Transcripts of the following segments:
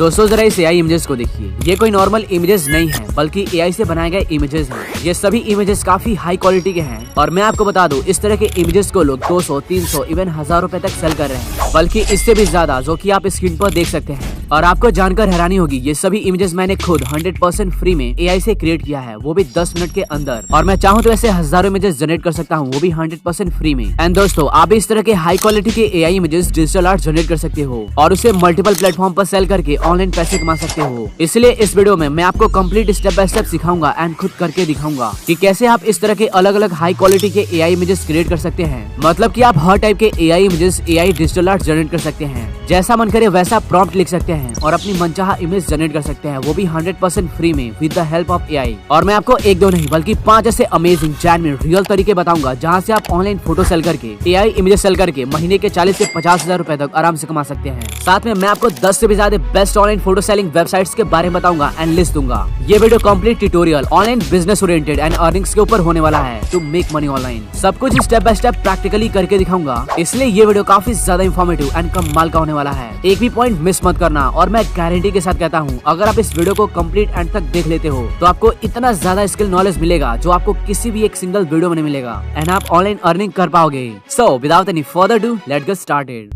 दोस्तों जरा इस एआई इमेजेस को देखिए, ये कोई नॉर्मल इमेजेस नहीं है बल्कि एआई से बनाए गए इमेजेस हैं। ये सभी इमेजेस काफी हाई क्वालिटी के हैं और मैं आपको बता दूं इस तरह के इमेजेस को लोग 200, 300, इवन 1000 रुपए तक सेल कर रहे हैं, बल्कि इससे भी ज्यादा, जो कि आप स्क्रीन पर देख सकते हैं। और आपको जानकर हैरानी होगी, ये सभी इमेजेस मैंने खुद 100% फ्री में एआई से क्रिएट किया है, वो भी 10 मिनट के अंदर। और मैं चाहूँ तो ऐसे हजारों इमेजेस जनरेट कर सकता हूँ, वो भी 100% फ्री में। एंड दोस्तों आप भी इस तरह के हाई क्वालिटी के AI images, digital art generate कर सकते हो और उसे मल्टीपल प्लेटफॉर्म पर सेल करके ऑनलाइन पैसे कमा सकते हो। इसलिए इस वीडियो में मैं आपको कंप्लीट स्टेप बाय स्टेप सिखाऊंगा एंड खुद करके दिखाऊंगा कि कैसे आप इस तरह के अलग अलग हाई क्वालिटी के एआई इमेजेस क्रिएट कर सकते हैं। मतलब कि आप हर टाइप के AI images, AI digital art generate कर सकते हैं, जैसा मन करे वैसा प्रॉम्प्ट लिख सकते हैं और अपनी मनचाहा इमेज जनरेट कर सकते हैं, वो भी 100% फ्री में with the help of AI. और मैं आपको एक दो नहीं बल्कि 5 ऐसे अमेजिंग जेन्युइन रियल तरीके बताऊंगा जहां से आप ऑनलाइन फोटो सेल करके, एआई इमेजेस सेल करके महीने के 40 से 50,000 रुपए तक आराम से कमा सकते हैं। साथ में मैं आपको 10 से भी ज्यादा best online photo selling websites के बारे में बताऊंगा एंड लिस्ट दूंगा। ये video complete tutorial online business oriented and earnings के ऊपर होने वाला है, टू मेक मनी ऑनलाइन। सब कुछ स्टेप बाय स्टेप प्रैक्टिकली करके दिखाऊंगा, इसलिए ये वीडियो काफी ज्यादा इंफॉर्मेटिव एंड कमाल का होने वाला है। एक भी पॉइंट मिस मत करना और मैं गारंटी के साथ कहता हूँ, अगर आप इस वीडियो को कंप्लीट एंड तक देख लेते हो तो आपको इतना ज्यादा स्किल नॉलेज मिलेगा जो आपको किसी भी एक सिंगल वीडियो में नहीं मिलेगा एंड आप ऑनलाइन अर्निंग कर पाओगे। सो without any further do let's get started.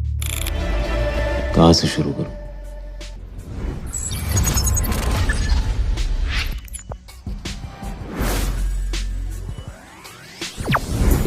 कहाँ से शुरू करूं?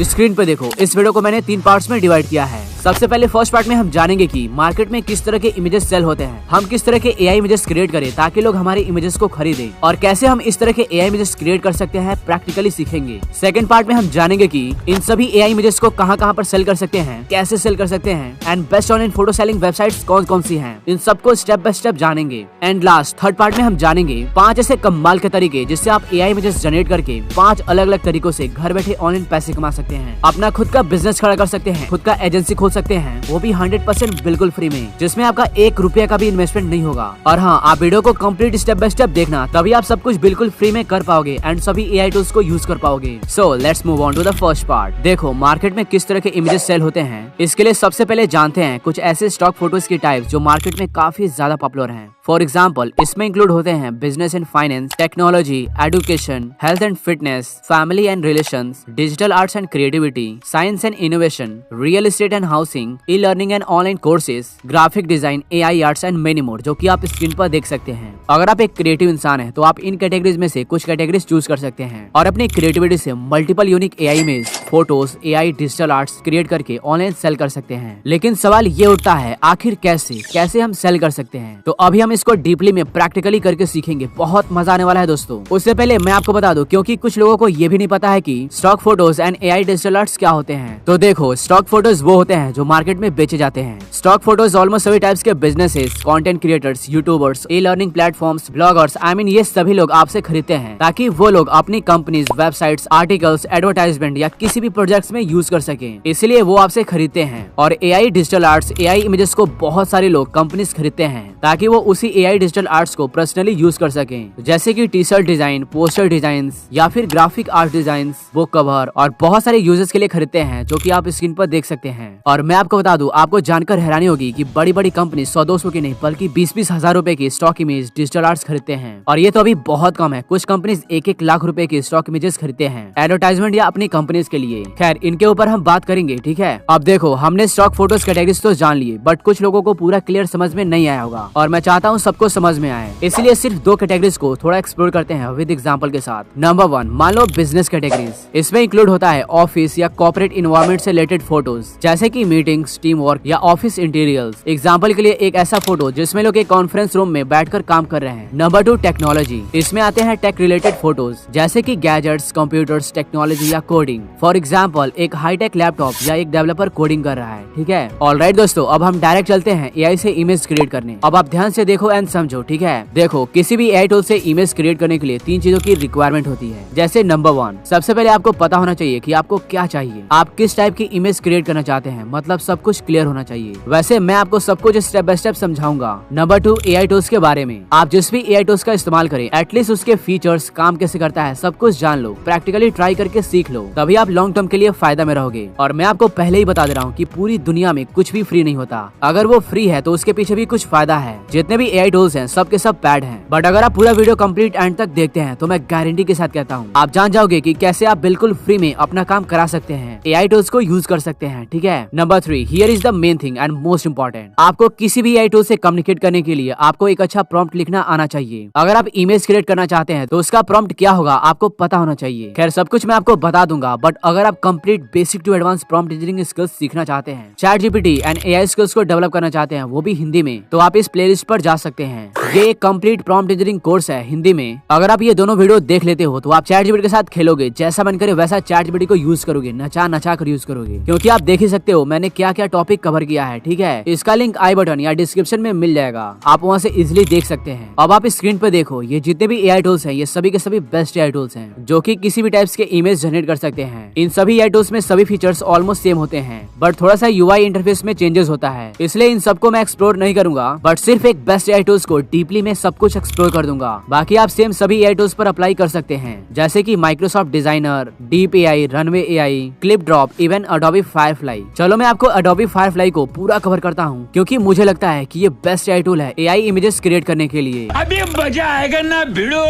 स्क्रीन पे देखो, इस वीडियो को मैंने 3 पार्ट्स में डिवाइड किया है। सबसे पहले फर्स्ट पार्ट में हम जानेंगे कि मार्केट में किस तरह के इमेजेस सेल होते हैं, हम किस तरह के एआई इमेजेस क्रिएट करें ताकि लोग हमारे इमेजेस को खरीदें, और कैसे हम इस तरह के एआई इमेजेस क्रिएट कर सकते हैं प्रैक्टिकली सीखेंगे। सेकंड पार्ट में हम जानेंगे कि इन सभी एआई इमेजेस को कहां पर सेल कर सकते हैं, कैसे सेल कर सकते हैं and best online photo selling websites कौन कौन सी हैं, इन सबको स्टेप बाय स्टेप जानेंगे। एंड लास्ट थर्ड पार्ट में हम जानेंगे 5 ऐसे कमाल के तरीके जिससे आप एआई इमेजेस जनरेट करके 5 अलग अलग तरीकों से घर बैठे ऑनलाइन पैसे कमा सकते हैं, अपना खुद का बिजनेस खड़ा कर सकते हैं, खुद का एजेंसी खोल सकते हैं, वो भी 100% बिल्कुल फ्री में, जिसमें आपका 1 रुपया का भी इन्वेस्टमेंट नहीं होगा। और हाँ, आप वीडियो को कंप्लीट स्टेप बाय स्टेप देखना, तभी आप सब कुछ बिल्कुल फ्री में कर पाओगे एंड सभी एआई टूल्स को यूज कर पाओगे। So let's move on to the first part. देखो मार्केट में किस तरह के इमेजेस सेल होते हैं, इसके लिए सबसे पहले जानते हैं कुछ ऐसे स्टॉक फोटोज की टाइप जो मार्केट में काफी ज्यादा पॉपुलर हैं। फॉर एग्जाम्पल इसमें इंक्लूड होते हैं business and finance, technology, education, health and fitness, family and relations, digital arts and creativity, science and innovation, real estate and housing, e learning and online courses, graphic design, AI arts and many more, जो कि आप screen पर देख सकते हैं। अगर आप एक क्रिएटिव इंसान हैं तो आप इन कैटेगरीज में से कुछ कैटेगरीज चूज कर सकते हैं और अपनी क्रिएटिविटी से multiple unique AI image, photos, AI digital arts create करके ऑनलाइन सेल कर सकते हैं। लेकिन सवाल ये उठता है, आखिर कैसे हम सेल कर सकते हैं? तो अभी हम इसको डीपली में प्रैक्टिकली करके सीखेंगे, बहुत मजा आने वाला है दोस्तों। उससे पहले मैं आपको बता दूं, क्योंकि कुछ लोगों को ये भी नहीं पता है कि stock photos and AI digital arts क्या होते हैं। तो देखो, स्टॉक फोटोज वो होते हैं जो मार्केट में बेचे जाते हैं। स्टॉक फोटोज ऑलमोस्ट सभी टाइप्स के businesses, content creators, YouTubers, e learning platforms, bloggers, ये सभी लोग आपसे खरीदते हैं ताकि वो लोग अपनी कंपनीज, वेबसाइट्स, आर्टिकल्स, एडवर्टाइजमेंट या किसी भी प्रोजेक्ट्स में यूज कर सकें, इसलिए वो आपसे खरीदते हैं। और AI digital arts, AI images को बहुत सारे लोग, कंपनीज खरीदते हैं ताकि वो उसी एआई डिजिटल आर्ट्स को पर्सनली यूज कर सकें, जैसे कि T shirt design, poster design या फिर graphic art design, book cover, और बहुत सारे यूजर्स के लिए खरीदते हैं, जो कि आप स्क्रीन पर देख सकते हैं। और मैं आपको बता दूं, आपको जानकर हैरानी होगी कि बड़ी बड़ी कंपनी 100-200 की नहीं बल्कि 20-20 हजार रुपए की स्टॉक इमेज, डिजिटल आर्ट्स खरीदते हैं। और ये तो अभी बहुत कम है, कुछ कंपनीज 1-1 लाख रुपए की स्टॉक इमेजेस खरीदते हैं एडवर्टाइजमेंट या अपनी कंपनीज के लिए। खैर, इनके ऊपर हम बात करेंगे, ठीक है। अब देखो, हमने स्टॉक फोटोज कैटेगरीज तो जान लिए, बट कुछ लोगों को पूरा क्लियर समझ में नहीं आया होगा और मैं चाहता हूँ सबको समझ में आए, इसलिए सिर्फ 2 कैटेगरीज को थोड़ा एक्सप्लोर करते हैं विद एग्जांपल के साथ। नंबर 1, मान लो बिजनेस कैटेगरीज। इसमें इंक्लूड होता है ऑफिस या कॉर्पोरेट इन्वायरमेंट से रिलेटेड फोटोज, जैसे कि मीटिंग्स, टीम वर्क या ऑफिस इंटीरियर्स। एग्जाम्पल के लिए एक ऐसा फोटो जिसमें लोग एक कॉन्फ्रेंस रूम में बैठकर काम कर रहे हैं। Number 2, technology. इसमें आते हैं टेक रिलेटेड फोटोज, जैसे कि गैजेट्स, कंप्यूटर्स, टेक्नोलॉजी या कोडिंग। फॉर एग्जाम्पल एक हाईटेक लैपटॉप या एक डेवलपर कोडिंग कर रहा है, ठीक है। ऑलराइट दोस्तों, अब हम डायरेक्ट चलते हैं एआई से इमेज क्रिएट करने। अब आप ध्यान से देखो एंड समझो, ठीक है। देखो, किसी भी एआई टूल से इमेज क्रिएट करने के लिए 3 चीजों की रिक्वायरमेंट होती है। जैसे नंबर 1, सबसे पहले आपको पता होना चाहिए कि आपको क्या चाहिए, आप किस टाइप की इमेज क्रिएट करना चाहते हैं, मतलब सब कुछ क्लियर होना चाहिए। वैसे मैं आपको सब कुछ स्टेप बाय स्टेप समझाऊंगा। नंबर 2, एआई टूल्स के बारे में। आप जिस भी एआई टूल्स का इस्तेमाल करें, एटलीस्ट उसके फीचर्स, काम कैसे करता है, सब कुछ जान लो, प्रैक्टिकली ट्राई करके सीख लो, तभी आप लॉन्ग लॉन्ग टर्म के लिए फायदा में रहोगे। और मैं आपको पहले ही बता दे रहा हूँ कि पूरी दुनिया में कुछ भी फ्री नहीं होता। अगर वो फ्री है तो उसके पीछे भी कुछ फायदा है। जितने भी एआई टूल्स हैं सब के सब पैड हैं, बट अगर आप पूरा वीडियो कंप्लीट एंड तक देखते हैं तो मैं गारंटी के साथ कहता हूँ आप जान जाओगे कि कैसे आप बिल्कुल फ्री में अपना काम करा सकते हैं, एआई टूल्स को यूज कर सकते हैं। ठीक है, number 3, here is the main thing and most important. आपको किसी भी एआई टूल से कम्युनिकेट करने के लिए आपको एक अच्छा प्रॉम्प्ट लिखना आना चाहिए। अगर आप इमेज क्रिएट करना चाहते हैं तो उसका प्रॉम्प्ट क्या होगा आपको पता होना चाहिए। खैर सब कुछ मैं आपको बता दूंगा, बट अगर आप complete basic to advance prompt engineering skills सीखना चाहते हैं, chat GPT and AI skills को डेवलप करना चाहते हैं वो भी हिंदी में, तो आप इस प्लेलिस्ट पर जा सकते हैं। ये एक कंप्लीट प्रॉम्प्ट इंजीनियरिंग कोर्स है हिंदी में। अगर आप ये दोनों वीडियो देख लेते हो तो आप चैट जीपीटी के साथ खेलोगे, जैसा मन करे वैसा चैट जीपीटी को यूज करोगे, नचा कर यूज करोगे, क्योंकि आप देख ही सकते हो मैंने क्या क्या टॉपिक कवर किया है। ठीक है, इसका लिंक आई बटन या डिस्क्रिप्शन में मिल जाएगा, आप वहाँ से इजिली देख सकते हैं। अब आप स्क्रीन पर देखो, ये जितने भी एआई टूल्स हैं ये सभी के सभी बेस्ट एआई टूल्स हैं जो कि किसी भी टाइप्स के इमेज जनरेट कर सकते हैं। इन सभी एआई टूल्स में सभी फीचर्स ऑलमोस्ट सेम होते हैं, बट थोड़ा सा यूआई इंटरफेस में चेंजेस होता है, इसलिए इन सबको मैं एक्सप्लोर नहीं करूंगा, बट सिर्फ एक बेस्ट एआई टूल्स को डीपली में सब कुछ एक्सप्लोर कर दूंगा। बाकी आप सेम सभी एआई टूल्स पर अप्लाई कर सकते हैं, जैसे कि Microsoft designer, deep AI, runway AI, clip drop, even Adobe Firefly. चलो मैं आपको एडोबी फायरफ्लाई को पूरा कवर करता हूँ, क्योंकि मुझे लगता है कि ये बेस्ट एआई टूल है एआई इमेजेस क्रिएट करने के लिए। अभी मजा आएगा ना भिड़ो,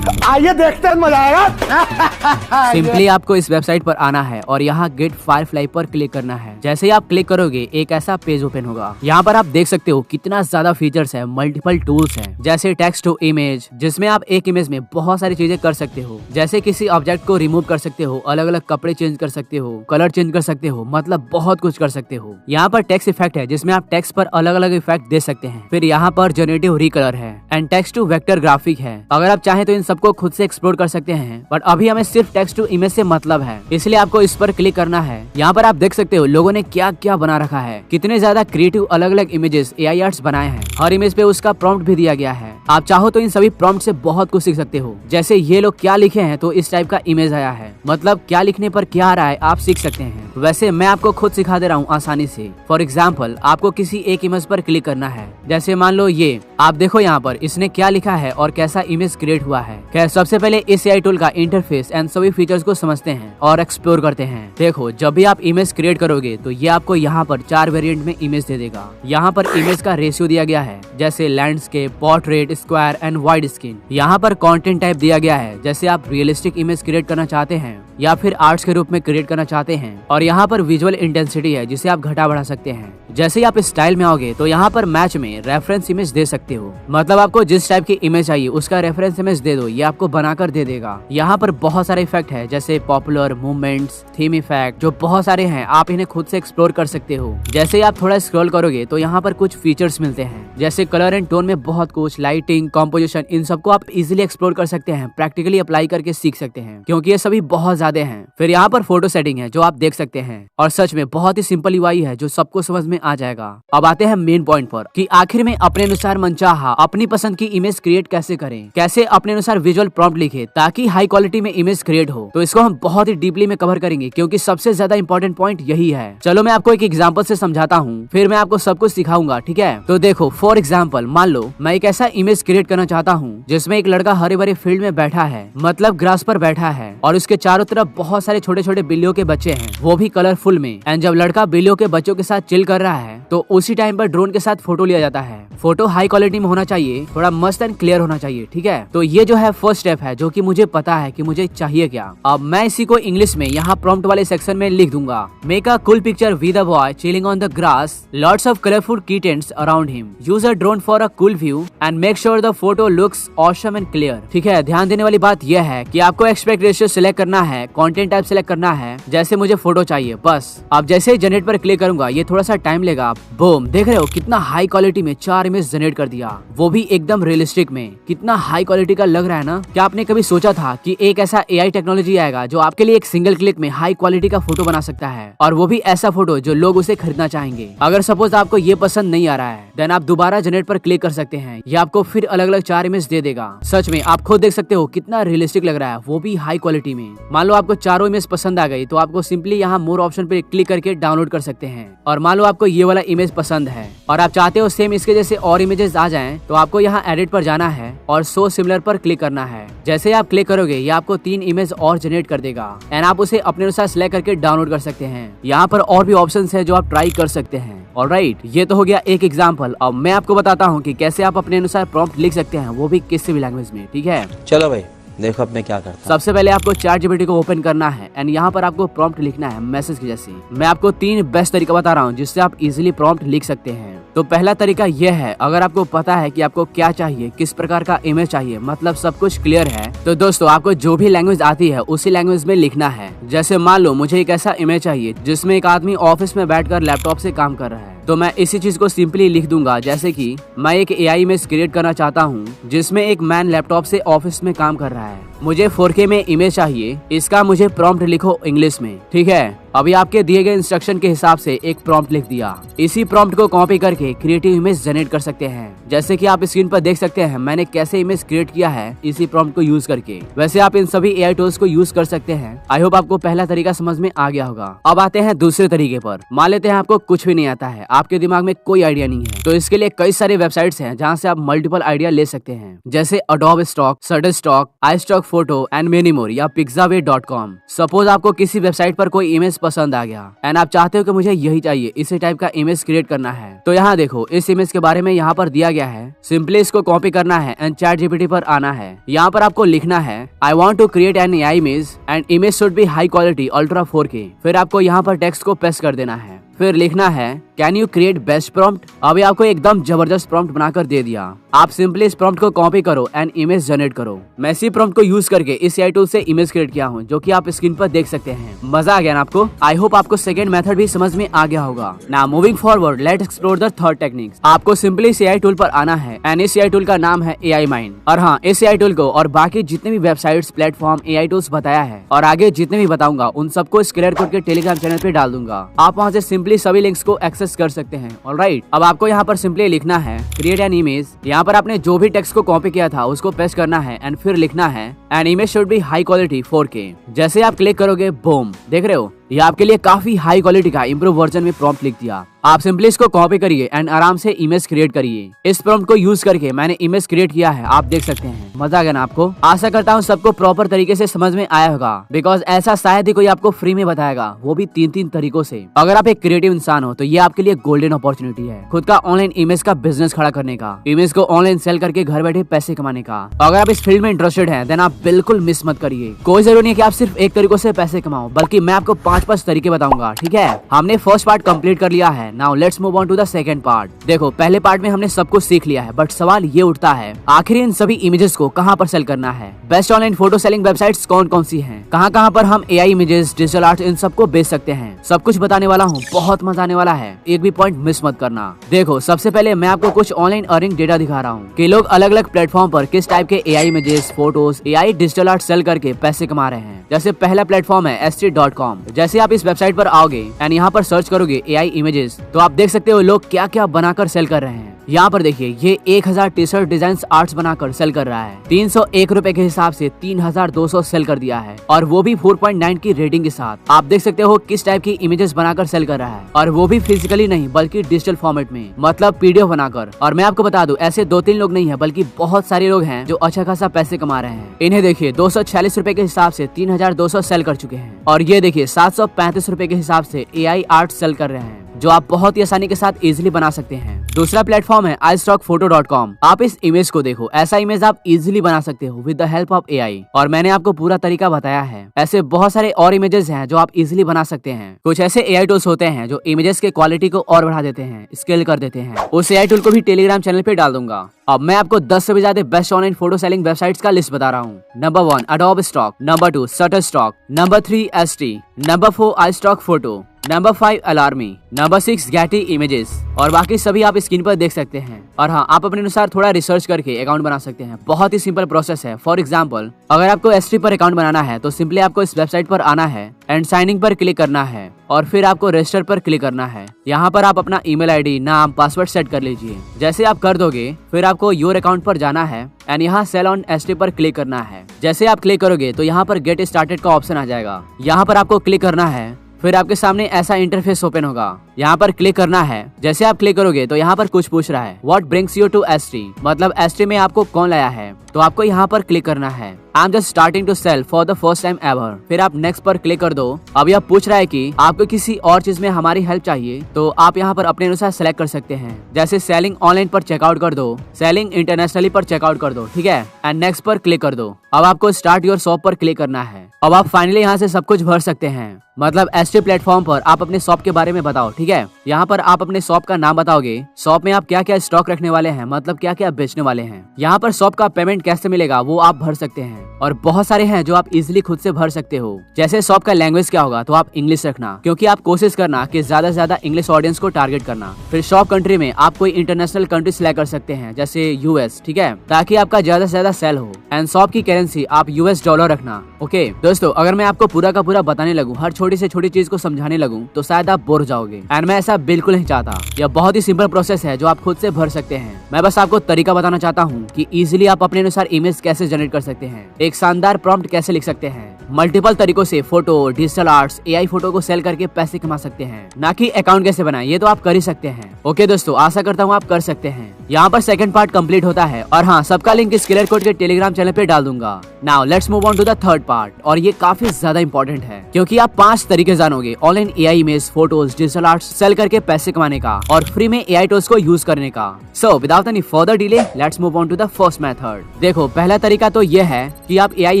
आइए देखते हैं, मजा आएगा। सिंपली आपको इस वेबसाइट पर आना है और यहाँ गेट फायरफ्लाई पर क्लिक करना है। जैसे ही आप क्लिक करोगे एक ऐसा पेज ओपन होगा। यहाँ पर आप देख सकते हो कितना ज्यादा फीचर्स है, मल्टीपल टूल्स हैं, जैसे टेक्स्ट टू इमेज, जिसमें आप एक इमेज में बहुत सारी चीजें कर सकते हो, जैसे किसी ऑब्जेक्ट को रिमूव कर सकते हो, अलग अलग कपड़े चेंज कर सकते हो, कलर चेंज कर सकते हो, मतलब बहुत कुछ कर सकते हो। यहाँ पर टेक्स्ट इफेक्ट है जिसमें आप टेक्स्ट पर अलग अलग इफेक्ट दे सकते हैं। फिर यहाँ पर जनरेटिव रिकलर है and text to vector graphic है। अगर आप चाहें तो इन सबको खुद से एक्सप्लोर कर सकते हैं, बट अभी हमें सिर्फ टेक्स्ट टू इमेज से मतलब है, इसलिए आपको इस पर क्लिक करना है। यहाँ पर आप देख सकते हो लोगों ने क्या क्या बना रखा है, कितने ज्यादा क्रिएटिव अलग अलग इमेजेस एआई आर्ट्स बनाए हैं। हर इमेज पे उसका प्रॉम्प्ट भी दिया गया है। आप चाहो तो इन सभी प्रॉम्प्ट से बहुत कुछ सीख सकते हो, जैसे ये लोग क्या लिखे हैं तो इस टाइप का इमेज आया है, मतलब क्या लिखने पर क्या आ रहा है आप सीख सकते हैं। वैसे मैं आपको खुद सिखा दे रहा हूँ आसानी से। फॉर एग्जाम्पल आपको किसी एक इमेज पर क्लिक करना है, जैसे मान लो ये, आप देखो यहाँ पर इसने क्या लिखा है और कैसा इमेज क्रिएट हुआ है। खैर सबसे पहले इस एआई टूल का इंटरफेस एंड सभी फीचर्स को समझते हैं और एक्सप्लोर करते हैं। देखो जब भी आप इमेज क्रिएट करोगे तो ये आपको यहाँ पर 4 वेरिएंट में इमेज दे देगा। यहाँ पर इमेज का रेशियो दिया गया है, जैसे landscape, portrait, square and wide screen. यहाँ पर कंटेंट टाइप दिया गया है, जैसे आप रियलिस्टिक इमेज क्रिएट करना चाहते हैं या फिर आर्ट्स के रूप में क्रिएट करना चाहते हैं। और यहाँ पर विजुअल इंटेंसिटी है जिसे आप घटा बढ़ा सकते हैं। जैसे ही आप स्टाइल में आओगे तो यहाँ पर मैच में रेफरेंस इमेज दे सकते हो, मतलब आपको जिस टाइप की इमेज चाहिए उसका रेफरेंस इमेज दे दो, ये आपको बनाकर दे देगा। यहाँ पर बहुत सारे इफेक्ट है, जैसे पॉपुलर, मूवमेंट्स, थीम इफेक्ट, जो बहुत सारे हैं, आप इन्हें खुद से एक्सप्लोर कर सकते हो। जैसे ही आप थोड़ा स्क्रॉल करोगे तो यहाँ पर कुछ फीचर्स मिलते हैं, जैसे कलर एंड टोन में बहुत कुछ, लाइटिंग, कॉम्पोजिशन, इन सबको आप इजिली एक्सप्लोर कर सकते हैं, प्रैक्टिकली अप्लाई करके सीख सकते हैं, क्योंकि ये सभी बहुत ज्यादा हैं। फिर यहाँ पर फोटो सेटिंग है जो आप देख सकते हैं, और सच में बहुत ही सिंपल यूआई है जो सबको समझ में आ जाएगा। अब आते हैं मेन पॉइंट पर कि आखिर में अपने अनुसार मनचाहा अपनी पसंद की इमेज क्रिएट कैसे करें, कैसे अपने अनुसार विजुअल प्रॉम्प्ट लिखे ताकि हाई क्वालिटी में इमेज क्रिएट हो। तो इसको हम बहुत ही डीपली में कवर करेंगे, क्योंकि सबसे ज्यादा इंपॉर्टेंट पॉइंट यही है। चलो मैं आपको एक एग्जांपल से समझाता हूँ, फिर मैं आपको सब कुछ सिखाऊंगा, ठीक है। तो देखो फॉर एग्जाम्पल मान लो मैं एक ऐसा इमेज क्रिएट करना चाहता हूँ जिसमें एक लड़का हरे भरे फील्ड में बैठा है, मतलब ग्रास पर बैठा है, और उसके चारों तरफ बहुत सारे छोटे छोटे बिल्लियों के बच्चे हैं, वो भी कलरफुल में। एंड जब लड़का बिल्लियों के बच्चों के साथ चिल कर रहा है तो उसी टाइम पर ड्रोन के साथ फोटो लिया जाता है। फोटो हाई क्वालिटी में होना चाहिए, थोड़ा मस्त एंड क्लियर होना चाहिए, ठीक है। तो ये जो है फर्स्ट स्टेप है जो कि मुझे पता है कि मुझे चाहिए क्या। अब मैं इसी को इंग्लिश में यहाँ प्रॉम्प्ट वाले सेक्शन में लिख दूंगा, make a cool picture with a boy chilling on the grass, lots of colourful kittens around him, use a drone for a cool view and make sure the photo looks awesome and clear. ठीक है, ध्यान देने वाली बात यह है कि आपको एक्सपेक्ट रेशियो सिलेक्ट करना है, कंटेंट टाइप सिलेक्ट करना है, जैसे मुझे फोटो चाहिए बस। अब जैसे ही जनरेट पर क्लिक करूंगा ये थोड़ा सा टाइम लेगा। बूम, देख रहे हो कितना हाई क्वालिटी में 4 इमेज जनरेट कर दिया, वो भी एकदम रियलिस्टिक में। कितना हाई क्वालिटी का लग रहा है ना। क्या आपने कभी सोचा था कि एक ऐसा एआई टेक्नोलॉजी आएगा जो आपके लिए एक सिंगल क्लिक में हाई क्वालिटी का फोटो बना सकता है, और वो भी ऐसा फोटो जो लोग उसे खरीदना चाहेंगे। अगर सपोज आपको ये पसंद नहीं आ रहा है देन आप दोबारा जनरेट पर क्लिक कर सकते हैं, ये आपको फिर अलग अलग 4 इमेज दे देगा। सच में आप खुद देख सकते हो कितना रियलिस्टिक लग रहा है, वो भी हाई क्वालिटी में। मान लो आपको चारों इमेज पसंद आ गई तो आपको सिंपली यहाँ मोर ऑप्शन पे क्लिक करके डाउनलोड कर सकते हैं, और मान लो आपको आपको ये वाला इमेज पसंद है और आप चाहते हो सेम इसके जैसे और इमेजेस आ जाएं, तो आपको यहाँ एडिट पर जाना है और शो सिमिलर पर क्लिक करना है। जैसे आप क्लिक करोगे ये आपको 3 इमेज और जनरेट कर देगा एंड आप उसे अपने अनुसार सिलेक्ट करके डाउनलोड कर सकते हैं। यहाँ पर और भी ऑप्शंस है जो आप ट्राई कर सकते हैं। ऑलराइट, ये तो हो गया एक एग्जांपल। अब मैं आपको बताता हूँ कि कैसे आप अपने अनुसार प्रॉम्प्ट लिख सकते हैं, वो भी किसी भी लैंग्वेज में। ठीक है, चलो भाई देखो अब मैं क्या करता हूँ। सबसे पहले आपको ChatGPT को ओपन करना है एंड यहाँ पर आपको प्रॉम्प्ट लिखना है मैसेज की जैसे। मैं आपको 3 बेस्ट तरीका बता रहा हूँ जिससे आप इजीली प्रॉम्प्ट लिख सकते हैं। तो पहला तरीका यह है, अगर आपको पता है कि आपको क्या चाहिए, किस प्रकार का इमेज चाहिए, मतलब सब कुछ क्लियर है, तो दोस्तों आपको जो भी लैंग्वेज आती है उसी लैंग्वेज में लिखना है। जैसे मान लो मुझे एक ऐसा इमेज चाहिए जिसमें एक आदमी ऑफिस में बैठकर लैपटॉप से काम कर रहा है, तो मैं इसी चीज को सिंपली लिख दूंगा। जैसे कि मैं एक AI इमेज क्रिएट करना चाहता हूँ जिसमें एक मैन लैपटॉप से ऑफिस में काम कर रहा है, मुझे 4K में इमेज चाहिए, इसका मुझे प्रॉम्प्ट लिखो इंग्लिश में। ठीक है, अभी आपके दिए गए इंस्ट्रक्शन के हिसाब से एक प्रॉम्प्ट लिख दिया। इसी प्रॉम्प्ट को कॉपी करके क्रिएटिव इमेज जनरेट कर सकते हैं। जैसे कि आप स्क्रीन पर देख सकते हैं मैंने कैसे इमेज क्रिएट किया है इसी प्रॉम्प्ट को यूज करके। वैसे आप इन सभी AI टूल्स को यूज कर सकते हैं। आई होप आपको पहला तरीका समझ में आ गया होगा। अब आते हैं दूसरे तरीके पर। मान लेते हैं आपको कुछ भी नहीं आता है, आपके दिमाग में कोई आइडिया नहीं है, तो इसके लिए कई सारे वेबसाइट्स हैं जहाँ से आप मल्टीपल आइडिया ले सकते हैं, जैसे Adobe Stock, Shutterstock, iStock Photo and many more या Pixabay.com। सपोज आपको किसी वेबसाइट पर कोई इमेज पसंद आ गया एंड आप चाहते हो कि मुझे यही चाहिए, इसी टाइप का इमेज क्रिएट करना है, तो यहाँ देखो इस इमेज के बारे में यहाँ पर दिया गया है। सिंपली इसको कॉपी करना है एंड ChatGPT पर आना है। यहाँ पर आपको लिखना है I want to create an AI image and image should be high quality ultra 4K। फिर आपको यहाँ पर टेक्स्ट को पेस्ट कर देना है, फिर लिखना है can you create best prompt. अभी आपको एकदम जबरदस्त प्रॉम्प्ट बनाकर दे दिया। आप सिंपली इस प्रॉम्प्ट को कॉपी करो एंड इमेज जनरेट करो। मैं इसी प्रॉम्प्ट को यूज करके इस AI टूल से इमेज क्रिएट किया हूँ, जो कि आप स्क्रीन पर देख सकते हैं। मजा आ गया ना आपको? आई होप आपको सेकंड मेथड भी समझ में आ गया होगा। Now moving forward let's explore the third technique. आपको सिंपली इस AI टूल पर आना है एंड इस AI टूल का नाम है AI माइंड। और हाँ, इस AI टूल को और बाकी जितने भी वेबसाइट्स, प्लेटफॉर्म, AI टूल्स बताया है और आगे जितने भी बताऊंगा उन सबको इस क्लियर कोड के टेलीग्राम चैनल पे डाल दूंगा। आप वहाँ से सिंपली सभी लिंक्स को एक्सेस कर सकते हैं। ऑलराइट, अब आपको यहाँ पर सिंपली लिखना है क्रिएट एन इमेज। यहाँ पर आपने जो भी टेक्स्ट को कॉपी किया था उसको पेस्ट करना है एंड फिर लिखना है an image should be high quality 4K। जैसे आप क्लिक करोगे, बूम, देख रहे हो ये आपके लिए काफी हाई क्वालिटी का इम्प्रूव वर्जन में प्रॉम्प्ट लिख दिया। आप सिंपली इसको कॉपी करिए एंड आराम से इमेज क्रिएट करिए। इस प्रॉम्प्ट को यूज करके मैंने इमेज क्रिएट किया है, आप देख सकते हैं। मजा आ गया ना आपको? आशा करता हूँ सबको प्रॉपर तरीके से समझ में आया होगा, बिकॉज ऐसा शायद ही कोई आपको फ्री में बताएगा, वो भी 3 तरीकों से। अगर आप एक क्रिएटिव इंसान हो तो ये आपके लिए गोल्डन अपॉर्चुनिटी है, खुद का ऑनलाइन इमेज का बिजनेस खड़ा करने का, इमेज को ऑनलाइन सेल करके घर बैठे पैसे कमाने का। अगर आप इस फील्ड में इंटरेस्टेड हैं देन आप बिल्कुल मिस मत करिए। कोई जरूरी नहीं है कि आप सिर्फ एक तरीकों से पैसे कमाओ, बल्कि मैं आपको 5 तरीके बताऊंगा। ठीक है, हमने फर्स्ट पार्ट कंप्लीट कर लिया है। Now let's move on to the second part. देखो, पहले पार्ट में हमने सब कुछ सीख लिया है, बट सवाल ये उठता है आखिर इन सभी इमेजेस को कहां पर सेल करना है? Best online photo selling websites कौन कौन सी हैं? कहां पर हम AI इमेजेस, डिजिटल आर्ट, इन सबको बेच सकते हैं? सब कुछ बताने वाला हूँ, बहुत मजा आने वाला है, एक भी पॉइंट मिस मत करना। देखो, सबसे पहले मैं आपको कुछ ऑनलाइन अर्निंग डेटा दिखा रहा हूँ कि लोग अलग अलग प्लेटफॉर्म पर किस टाइप के AI images, photos, AI digital art sell करके पैसे कमा रहे हैं। जैसे पहला प्लेटफॉर्म है S3.com। जैसे आप इस वेबसाइट पर आओगे एंड यहाँ पर सर्च करोगे AI इमेजेस, तो आप देख सकते हो लोग क्या क्या बनाकर सेल कर रहे हैं। यहाँ पर देखिए, ये 1000 टी-शर्ट डिजाइन आर्ट्स बनाकर सेल कर रहा है। 301 रुपए के हिसाब से 3200 सेल कर दिया है, और वो भी 4.9 की रेटिंग के साथ। आप देख सकते हो किस टाइप की इमेजेस बनाकर सेल कर रहा है, और वो भी फिजिकली नहीं बल्कि डिजिटल फॉर्मेट में, मतलब PDF बनाकर। और मैं आपको बता दूं, ऐसे 2-3 लोग नहीं है बल्कि बहुत सारे लोग हैं जो अच्छा खासा पैसे कमा रहे हैं। इन्हें देखिए 246 रुपए के हिसाब से 3200 सेल कर चुके हैं, और ये देखिए 735 रुपए के हिसाब से AI आर्ट सेल कर रहे हैं, जो आप बहुत ही आसानी के साथ इजीली बना सकते हैं। दूसरा प्लेटफॉर्म है iStockPhoto.com। आप इस इमेज को देखो, ऐसा इमेज आप इजीली बना सकते हो with the help of AI, और मैंने आपको पूरा तरीका बताया है। ऐसे बहुत सारे और इमेजेस हैं जो आप इजीली बना सकते हैं। कुछ ऐसे AI टूल्स होते हैं जो इमेजेस के क्वालिटी को और बढ़ा देते हैं, स्केल कर देते हैं। उस AI टूल को भी टेलीग्राम चैनल पे डाल दूंगा। अब मैं आपको 10 से भी ज्यादा best online photo selling websites का लिस्ट बता रहा हूँ। Number 1 Adobe Stock, number 2 Shutterstock, number 3 ST, number 4 iStock Photo, number 5 Alarmy, number 6 Getty Images, और बाकी सभी आप स्क्रीन पर देख सकते हैं। और हाँ, आप अपने अनुसार थोड़ा रिसर्च करके अकाउंट बना सकते हैं। बहुत ही सिंपल प्रोसेस है। फॉर एग्जांपल, अगर आपको S3 पर अकाउंट बनाना है तो सिंपली आपको इस वेबसाइट पर आना है एंड साइनिंग पर क्लिक करना है, और फिर आपको रजिस्टर पर क्लिक करना है। यहाँ पर आप अपना ईमेल ID, नाम, पासवर्ड सेट कर लीजिए। जैसे आप कर दोगे, फिर आपको योर अकाउंट पर जाना है एंड यहाँ सेल ऑन S3 पर क्लिक करना है। जैसे आप क्लिक करोगे तो यहाँ पर गेट स्टार्टेड का ऑप्शन आ जाएगा। यहाँ पर आपको क्लिक करना है, फिर आपके सामने ऐसा इंटरफेस ओपन होगा। यहाँ पर क्लिक करना है। जैसे आप क्लिक करोगे तो यहाँ पर कुछ पूछ रहा है, व्हाट ब्रिंग्स यू टू एस3, मतलब एस3 में आपको कौन लाया है। तो आपको यहाँ पर क्लिक करना है, I am just starting to sell for the first time ever. फिर आप नेक्स्ट पर क्लिक कर दो। अब यह पूछ रहा है कि आपको किसी और चीज में हमारी हेल्प चाहिए, तो आप यहाँ पर अपने अनुसार सेलेक्ट कर सकते हैं। जैसे सेलिंग ऑनलाइन पर चेकआउट कर दो, सेलिंग इंटरनेशनली पर चेकआउट कर दो, ठीक है, एंड नेक्स्ट पर क्लिक कर दो। अब आपको स्टार्ट योर शॉप पर क्लिक करना है। अब आप फाइनली यहाँ से सब कुछ भर सकते हैं, मतलब एस3 प्लेटफॉर्म पर आप अपने शॉप के बारे में बताओ, ठीक है। यहाँ पर आप अपने शॉप का नाम बताओगे, शॉप में आप क्या क्या स्टॉक रखने वाले हैं, मतलब क्या क्या बेचने वाले हैं। यहाँ पर शॉप का पेमेंट कैसे मिलेगा वो आप भर सकते हैं, और बहुत सारे हैं जो आप इजीली खुद से भर सकते हो। जैसे शॉप का लैंग्वेज क्या होगा, तो आप इंग्लिश रखना, क्योंकि आप कोशिश करना कि ज्यादा से ज्यादा इंग्लिश ऑडियंस को टारगेट करना। फिर शॉप कंट्री में आप कोई इंटरनेशनल कंट्री सिलेक्ट कर सकते हैं, जैसे यूएस, ठीक है, ताकि आपका ज्यादा से ज्यादा सेल हो। एंड शॉप की करेंसी आप यूएस डॉलर रखना। ओके दोस्तों, अगर मैं आपको पूरा का पूरा बताने लगूं, हर छोटी से छोटी चीज को समझाने लगूं, तो शायद आप बोर हो जाओगे, एंड मैं ऐसा बिल्कुल नहीं चाहता। यह बहुत ही सिंपल प्रोसेस है जो आप खुद से भर सकते हैं। मैं बस आपको तरीका बताना चाहता हूँ कि इजीली आप अपने अनुसार इमेज कैसे जनरेट कर सकते हैं, एक शानदार प्रॉम्प्ट कैसे लिख सकते हैं, मल्टीपल तरीकों से photo, digital arts, AI photo को सेल करके पैसे कमा सकते हैं, ना कि अकाउंट कैसे बनाए, ये तो आप कर ही सकते हैं। ओके दोस्तों, आशा करता हूँ आप कर सकते हैं। यहाँ पर सेकंड पार्ट कंप्लीट होता है, और हाँ, सबका लिंक इस क्लियर कोड के टेलीग्राम चैनल पे डाल दूंगा। Now let's move on to the third part, और ये काफी ज्यादा इंपॉर्टेंट है, क्योंकि आप 5 तरीके जानोगे online AI image, photos, digital arts sell करके पैसे कमाने का, और फ्री में एआई टूल्स को यूज करने का। So without any further delay, let's move on to the first method. देखो, पहला तरीका तो ये है कि आप AI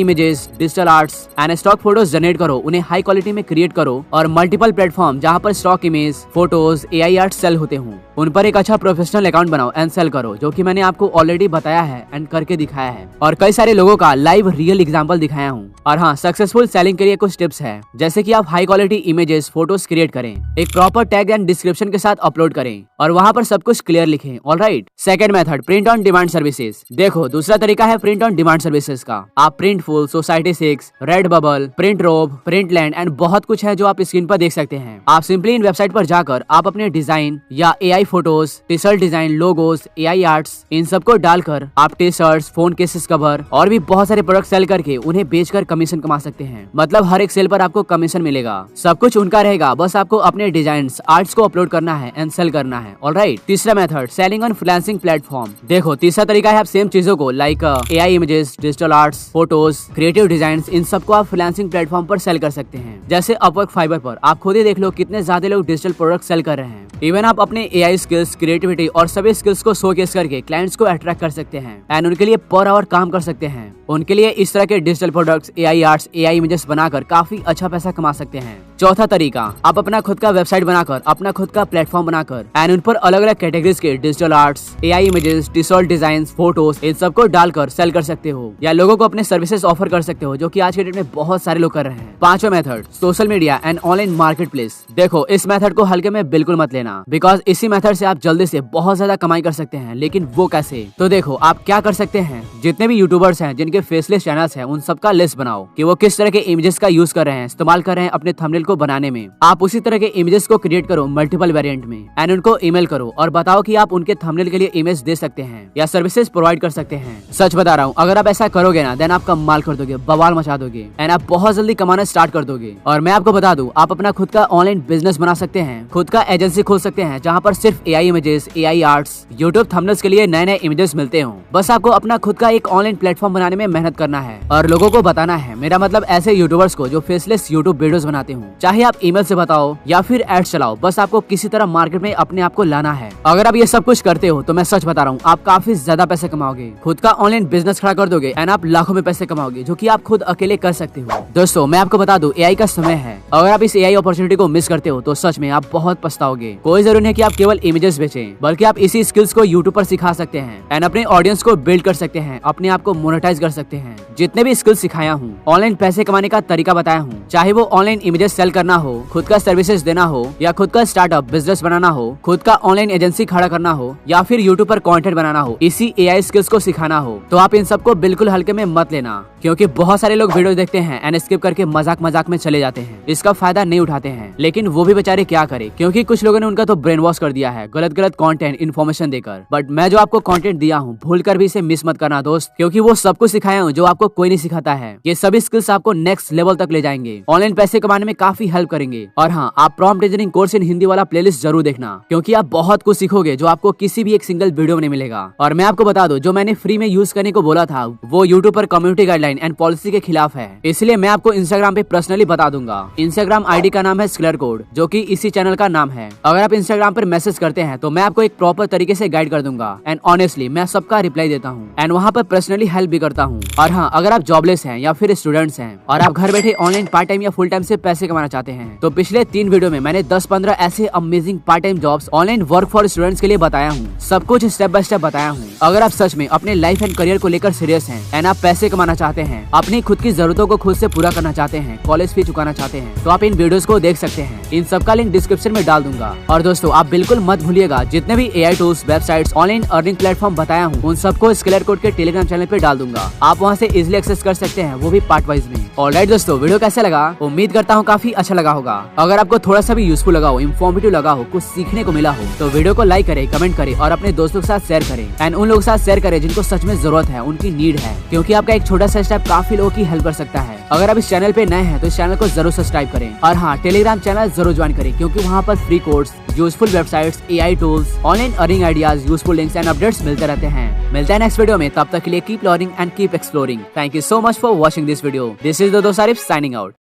images, digital arts and stock photos generate करो, उन्हें हाई क्वालिटी में क्रिएट करो, और मल्टीपल प्लेटफॉर्म जहाँ पर stock image, photos, AI art sale होते हों, उन पर एक अच्छा प्रोफेशनल अकाउंट बनाओ एंड सेल करो, जो कि मैंने आपको ऑलरेडी बताया है एंड करके दिखाया है, और कई सारे लोगों का लाइव रियल एग्जांपल दिखाया हूँ। और हाँ, सक्सेसफुल सेलिंग के लिए कुछ टिप्स है, जैसे कि आप high quality images, photos create करें, एक प्रॉपर टैग एंड डिस्क्रिप्शन के साथ अपलोड करें, और वहाँ पर सब कुछ क्लियर लिखें। Alright. Second method, print on demand services. देखो, दूसरा तरीका है प्रिंट ऑन डिमांड सर्विसेज का। आप प्रिंटफुल, Society6, रेडबबल, प्रिंटरोब, प्रिंटलैंड एंड बहुत कुछ है जो आप स्क्रीन पर देख सकते हैं। आप सिंपली इन वेबसाइट पर जाकर आप अपने डिजाइन या AI photos, T shirt design, logos, AI arts, इन सबको डालकर आप T shirts, phone cases cover और भी बहुत सारे प्रोडक्ट सेल करके उन्हें बेचकर कमीशन कमा सकते हैं। मतलब हर एक सेल पर आपको कमीशन मिलेगा, सब कुछ उनका रहेगा, बस आपको अपने डिजाइन, आर्ट्स को अपलोड करना है एंड सेल करना है। ऑलराइट। तीसरा method, selling on freelancing platform. देखो, तीसरा तरीका है आप सेम चीजों को like AI images, digital arts, photos, creative design, इन सबको आप फ्रीलांसिंग प्लेटफॉर्म पर सेल कर सकते हैं, जैसे अपवर्क, फाइवर पर। आप खुद ही देख लो कितने ज्यादा लोग डिजिटल प्रोडक्ट सेल कर रहे हैं। इवन आप अपने एआई स्किल्स, क्रिएटिविटी और सभी स्किल्स को शोकेस करके क्लाइंट्स को अट्रैक्ट कर सकते हैं एंड उनके लिए पर आवर काम कर सकते हैं। उनके लिए इस तरह के digital products, AI arts, AI images बनाकर काफी अच्छा पैसा कमा सकते हैं। चौथा तरीका, आप अपना खुद का वेबसाइट बनाकर, अपना खुद का प्लेटफॉर्म बनाकर एंड उन पर अलग अलग कैटेगरीज के digital arts, AI images, digital design, photos, इन सबको डालकर सेल कर सकते हो, या लोगों को अपने सर्विसेज ऑफर कर सकते हो, जो कि आज के डेट में बहुत सारे लोग कर रहे हैं। पांचवा method, social media and online market place. देखो, इस मेथड को हल्के में बिल्कुल मत लेना, बिकॉज इसी मेथड से आप जल्दी से बहुत ज्यादा कमाई कर सकते हैं। लेकिन वो कैसे? तो देखो, आप क्या कर सकते हैं, जितने भी यूट्यूबर्स हैं जिनके फेसलेस चैनल्स हैं, उन सबका लिस्ट बनाओ कि वो किस तरह के इमेजेस का यूज कर रहे हैं, इस्तेमाल कर रहे हैं अपने थंबनेल को बनाने में। आप उसी तरह के इमेजेस को क्रिएट करो मल्टीपल वेरिएंट में एंड उनको ईमेल करो और बताओ कि आप उनके थंबनेल के लिए इमेज दे सकते हैं या सर्विसेज प्रोवाइड कर सकते हैं। सच बता रहा हूँ, अगर आप ऐसा करोगे ना, देन आप कमाल कर दोगे, बवाल मचा दोगे एंड आप बहुत जल्दी कमाना स्टार्ट कर दोगे। और मैं आपको बता दूं, आप अपना खुद का ऑनलाइन बिजनेस बना सकते हैं, खुद का एजेंसी खोल सकते हैं, जहाँ पर सिर्फ AI images, AI arts, YouTube thumbnails के लिए नए नए इमेजेस मिलते हों। बस आपको अपना खुद का एक ऑनलाइन प्लेटफॉर्म बनाने में मेहनत करना है और लोगों को बताना है। मेरा मतलब ऐसे यूट्यूबर्स को जो फेसलेस यूट्यूब वीडियोस बनाते हों, चाहे आप ईमेल से बताओ या फिर एड चलाओ, बस आपको किसी तरह मार्केट में अपने आप को लाना है। अगर आप ये सब कुछ करते हो तो मैं सच बता रहा हूँ, आप काफी ज्यादा पैसे कमाओगे, खुद का ऑनलाइन बिजनेस खड़ा कर दोगे एंड आप लाखों में पैसे कमाओगे, जो कि आप खुद अकेले कर सकते हो। दोस्तों, मैं आपको बता दूं, एआई का समय है। अगर आप इस एआई अपॉर्चुनिटी को मिस करते हो तो सच में आप बहुत पछताओगे। कोई जरूरी नहीं कि आप केवल इमेजेस बेचें, बल्कि आप इसी स्किल्स को यूट्यूब पर सिखा सकते हैं एंड अपने ऑडियंस को बिल्ड कर सकते हैं, अपने आप को मोनेटाइज कर सकते हैं। जितने भी स्किल्स सिखाया हूँ, ऑनलाइन पैसे कमाने का तरीका बताया हूँ, चाहे वो ऑनलाइन इमेजेस सेल करना हो, खुद का सर्विसेज देना हो, या खुद का स्टार्टअप बिजनेस बनाना हो, खुद का ऑनलाइन एजेंसी खड़ा करना हो, या फिर यूट्यूब पर कंटेंट बनाना हो, इसी एआई स्किल्स को सिखाना हो, तो आप इन सबको बिल्कुल हल्के में मत लेना, क्योंकि बहुत सारे लोग वीडियो देखते हैं एंड स्किप करके मजाक मजाक में चले जाते हैं, इसका फायदा नहीं उठाते हैं। लेकिन वो भी बेचारे क्या करे, क्योंकि कुछ लोगों ने उनका तो ब्रेन वॉश कर दिया है गलत गलत कंटेंट इन्फॉर्मेशन देकर। बट मैं जो आपको कंटेंट दिया हूँ भूल कर भी इसे मिस मत करना दोस्त, क्योंकि वो सब कुछ सिखाया हूँ जो आपको कोई नहीं सिखाता है। ये सभी स्किल्स आपको नेक्स्ट लेवल तक ले जाएंगे, ऑनलाइन पैसे कमाने में काफी हेल्प करेंगे। और हाँ, आप prompt engineering course in Hindi वाला प्लेलिस्ट जरूर देखना, क्योंकि आप बहुत कुछ सीखोगे जो आपको किसी भी एक सिंगल वीडियो में नहीं मिलेगा। और मैं आपको बता दूं, जो मैंने फ्री में यूज करने को बोला था वो यूट्यूब पर कम्युनिटी गाइडलाइन एंड पॉलिसी के खिलाफ है, इसलिए मैं आपको इंस्टाग्राम पे पर्सनली बता दूंगा। इंस्टाग्राम आईडी का नाम है स्कलर कोड, जो कि इसी चैनल का नाम है। अगर आप इंस्टाग्राम पर मैसेज करते हैं तो मैं आपको एक प्रॉपर तरीके से गाइड कर दूंगा एंड ऑनेस्टली मैं सबका रिप्लाई देता हूँ एंड वहाँ पर पर्सनली हेल्प भी करता हूँ। और हाँ, अगर आप जॉबलेस हैं या फिर स्टूडेंट्स हैं और आप घर बैठे ऑनलाइन पार्ट टाइम या फुल टाइम से पैसे कमाना चाहते हैं, तो पिछले 3 वीडियो में मैंने 10-15 ऐसे amazing part time jobs online work for students के लिए बताया हूँ। सब कुछ स्टेप बाय स्टेप बताया हूँ। अगर आप सच में अपने लाइफ एंड करियर को लेकर सीरियस हैं एंड आप पैसे कमाना चाहते हैं, अपनी खुद की जरूरतों को खुद से पूरा करना चाहते हैं, कॉलेज फी चुकाना चाहते हैं, तो आप इन वीडियोस को देख सकते हैं। इन सब का लिंक डिस्क्रिप्शन में डाल दूंगा। और दोस्तों, आप बिल्कुल मत भूलिएगा, जितने भी AI tools, websites, online earning platform बताया हूँ उन सबको स्कलर कोड के टेलीग्राम चैनल पे डाल दूंगा। आप वहाँ से इजिली एक्सेस कर सकते हैं, वो भी पार्ट वाइज में। ऑलराइट दोस्तों, वीडियो कैसा लगा? उम्मीद करता हूँ काफी अच्छा लगा होगा। अगर आपको थोड़ा सा भी यूजफुल लगा हो, इन्फॉर्मेटिव लगा हो, कुछ सीखने को मिला हो, तो वीडियो को लाइक करें, कमेंट करें और अपने दोस्तों के साथ शेयर करें एंड उन लोगों के साथ शेयर करें जिनको सच में जरूरत है, उनकी नीड है, क्योंकि आपका एक छोटा सा स्टेप काफी लोगों की हेल्प कर सकता है। अगर आप इस चैनल पे नए हैं तो इस चैनल को जरूर सब्सक्राइब करें और हाँ, टेलीग्राम चैनल जरूर ज्वाइन करें, क्योंकि वहाँ पर free course, useful websites, AI tools, online earning ideas, useful links and updates मिलते रहते हैं। मिलते हैं नेक्स्ट वीडियो में, तब तक के लिए keep learning and keep exploring. Thank you so much for watching this video. This is दोस्त आरिफ साइनिंग आउट।